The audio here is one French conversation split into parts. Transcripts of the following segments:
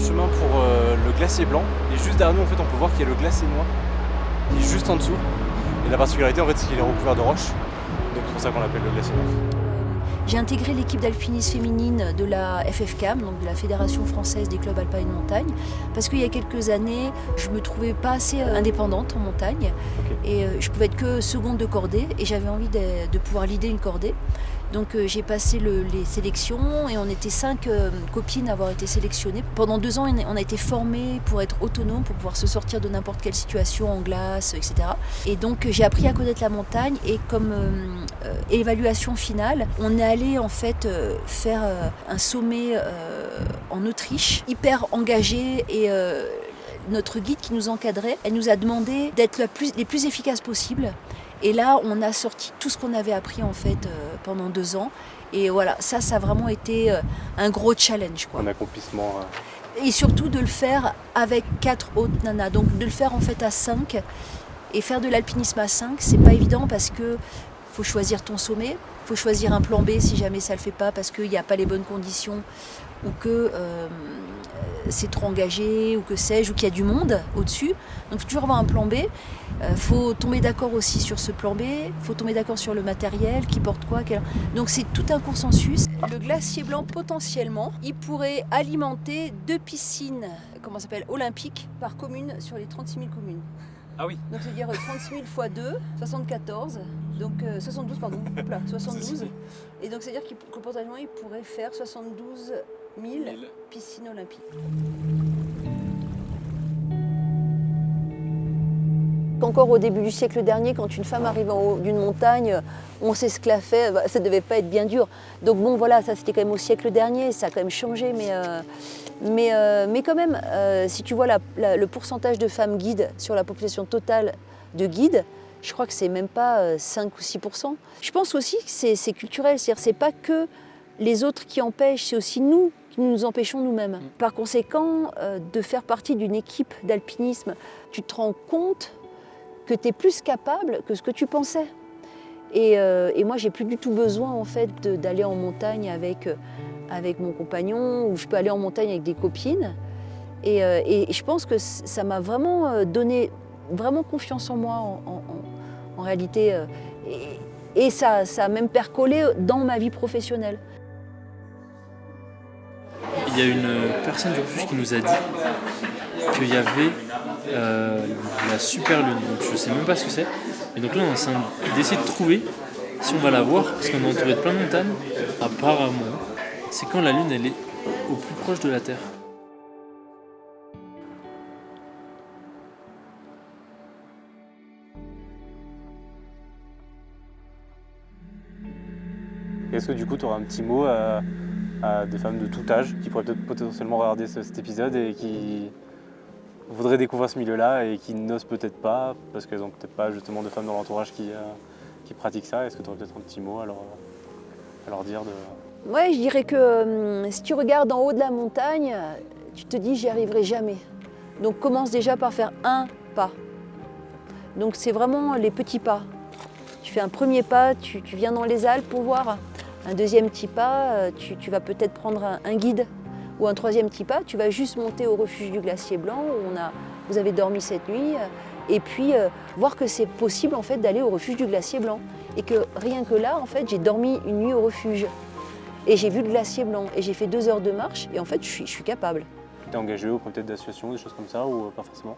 chemin pour le glacier blanc. Et juste derrière nous, en fait, on peut voir qu'il y a le glacier noir qui est juste en dessous. Et la particularité, en fait, c'est qu'il est recouvert de roches. Donc c'est pour ça qu'on l'appelle le glacier noir. J'ai intégré l'équipe d'alpinisme féminine de la FFCAM, donc de la Fédération française des clubs alpins et de montagne, parce qu'il y a quelques années, je me trouvais pas assez indépendante en montagne, et je pouvais être que seconde de cordée, et j'avais envie de pouvoir leader une cordée. Donc j'ai passé les sélections et on était 5 copines à avoir été sélectionnées. Pendant 2 ans, on a été formées pour être autonomes, pour pouvoir se sortir de n'importe quelle situation en glace, etc. Et donc j'ai appris à connaître la montagne et comme évaluation finale, on est allé en fait faire un sommet en Autriche, hyper engagé et notre guide qui nous encadrait, elle nous a demandé d'être les plus efficaces possibles. Et là, on a sorti tout ce qu'on avait appris en fait pendant 2 ans. Et voilà, ça a vraiment été un gros challenge, quoi. Un accomplissement. Et surtout de le faire avec 4 autres nanas. Donc de le faire en fait à 5. Et faire de l'alpinisme à 5, c'est pas évident parce que faut choisir ton sommet, faut choisir un plan B si jamais ça le fait pas parce qu'il n'y a pas les bonnes conditions ou que c'est trop engagé ou que sais-je, ou qu'il y a du monde au-dessus. Donc il faut toujours avoir un plan B. Faut tomber d'accord aussi sur ce plan B, faut tomber d'accord sur le matériel, qui porte quoi. Donc c'est tout un consensus. Le glacier blanc, potentiellement, il pourrait alimenter 2 piscines olympiques par commune sur les 36 000 communes. Ah oui. Donc c'est-à-dire 36 000 x 2, 74, donc 72, pardon, 72. Et donc c'est-à-dire que potentiellement il pourrait faire 72 000 piscines olympiques. Encore au début du siècle dernier, quand une femme arrivait en haut d'une montagne, on s'esclaffait, ça devait pas être bien dur. Donc bon voilà, ça c'était quand même au siècle dernier, ça a quand même changé, mais quand même, si tu vois le pourcentage de femmes guides sur la population totale de guides, je crois que c'est même pas 5 ou 6%. Je pense aussi que c'est culturel, c'est-à-dire c'est pas que les autres qui empêchent, c'est aussi nous qui nous empêchons nous-mêmes. Par conséquent, de faire partie d'une équipe d'alpinisme, tu te rends compte que tu es plus capable que ce que tu pensais. Et moi, j'ai plus du tout besoin en fait d'aller en montagne avec mon compagnon, ou je peux aller en montagne avec des copines. Et je pense que ça m'a vraiment donné vraiment confiance en moi en réalité. Et ça a même percolé dans ma vie professionnelle. Il y a une personne du refuge qui nous a dit qu'il y avait la super lune, donc je sais même pas ce que c'est. Et donc là on est en train d'essayer de trouver si on va la voir, parce qu'on est entouré de plein de montagnes. Apparemment, c'est quand la lune elle est au plus proche de la Terre. Est-ce que du coup tu auras un petit mot à des femmes de tout âge qui pourraient peut-être potentiellement regarder cet épisode et qui voudraient découvrir ce milieu-là et qui n'osent peut-être pas parce qu'elles n'ont peut-être pas justement de femmes dans l'entourage qui pratiquent ça? Est-ce que tu aurais peut-être un petit mot à leur dire de... Ouais, je dirais que si tu regardes en haut de la montagne, tu te dis j'y arriverai jamais. Donc commence déjà par faire un pas. Donc c'est vraiment les petits pas. Tu fais un premier pas, tu viens dans les Alpes pour voir. Un deuxième petit pas, tu vas peut-être prendre un guide. Ou un troisième petit pas, tu vas juste monter au refuge du Glacier Blanc où vous avez dormi cette nuit. Et puis voir que c'est possible en fait d'aller au refuge du Glacier Blanc. Et que rien que là, en fait, j'ai dormi une nuit au refuge. Et j'ai vu le Glacier Blanc. Et j'ai fait 2 heures de marche. Et en fait, je suis capable. Tu es engagé auprès peut-être d'associations, des choses comme ça ou pas forcément?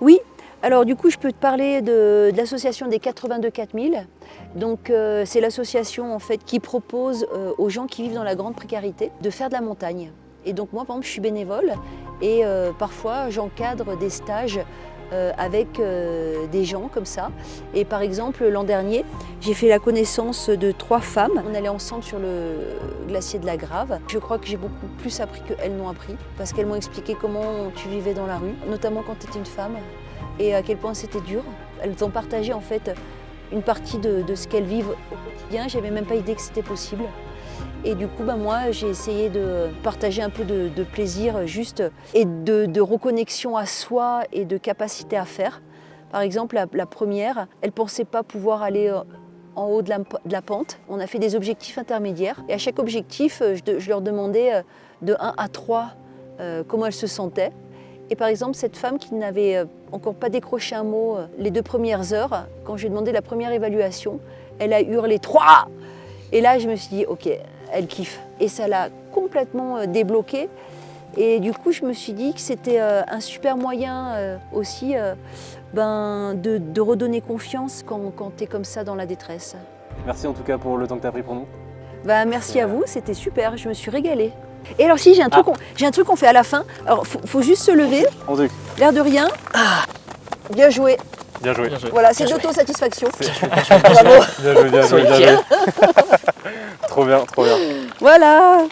Oui. Alors du coup, je peux te parler de l'association des 82 4000. Donc c'est l'association en fait qui propose aux gens qui vivent dans la grande précarité de faire de la montagne. Et donc moi, par exemple, je suis bénévole et parfois j'encadre des stages avec des gens comme ça. Et par exemple, l'an dernier, j'ai fait la connaissance de 3 femmes. On allait ensemble sur le glacier de la Grave. Je crois que j'ai beaucoup plus appris qu'elles n'ont appris parce qu'elles m'ont expliqué comment tu vivais dans la rue, notamment quand tu étais une femme. Et à quel point c'était dur. Elles ont partagé en fait une partie de ce qu'elles vivent au quotidien. J'avais même pas idée que c'était possible. Et du coup, moi, j'ai essayé de partager un peu de plaisir juste et de reconnexion à soi et de capacité à faire. Par exemple, la première, elle ne pensait pas pouvoir aller en haut de la pente. On a fait des objectifs intermédiaires. Et à chaque objectif, je leur demandais de 1 à 3 comment elle se sentait. Et par exemple, cette femme qui n'avait encore pas décroché un mot les 2 premières heures, quand je lui ai demandé la première évaluation, elle a hurlé 3 ! Et là, je me suis dit, ok, elle kiffe. Et ça l'a complètement débloquée. Et du coup, je me suis dit que c'était un super moyen aussi de redonner confiance quand tu es comme ça dans la détresse. Merci en tout cas pour le temps que tu as pris pour nous. Merci à vous, c'était super, je me suis régalée. Et alors si, j'ai un truc qu'on fait à la fin. Alors, faut juste se lever, On dit. l'air de rien. Bien joué. Bien joué. Bien joué. Voilà, c'est de l'autosatisfaction. Bravo. Bien joué, bien joué, bien joué. Trop bien, trop bien. Voilà.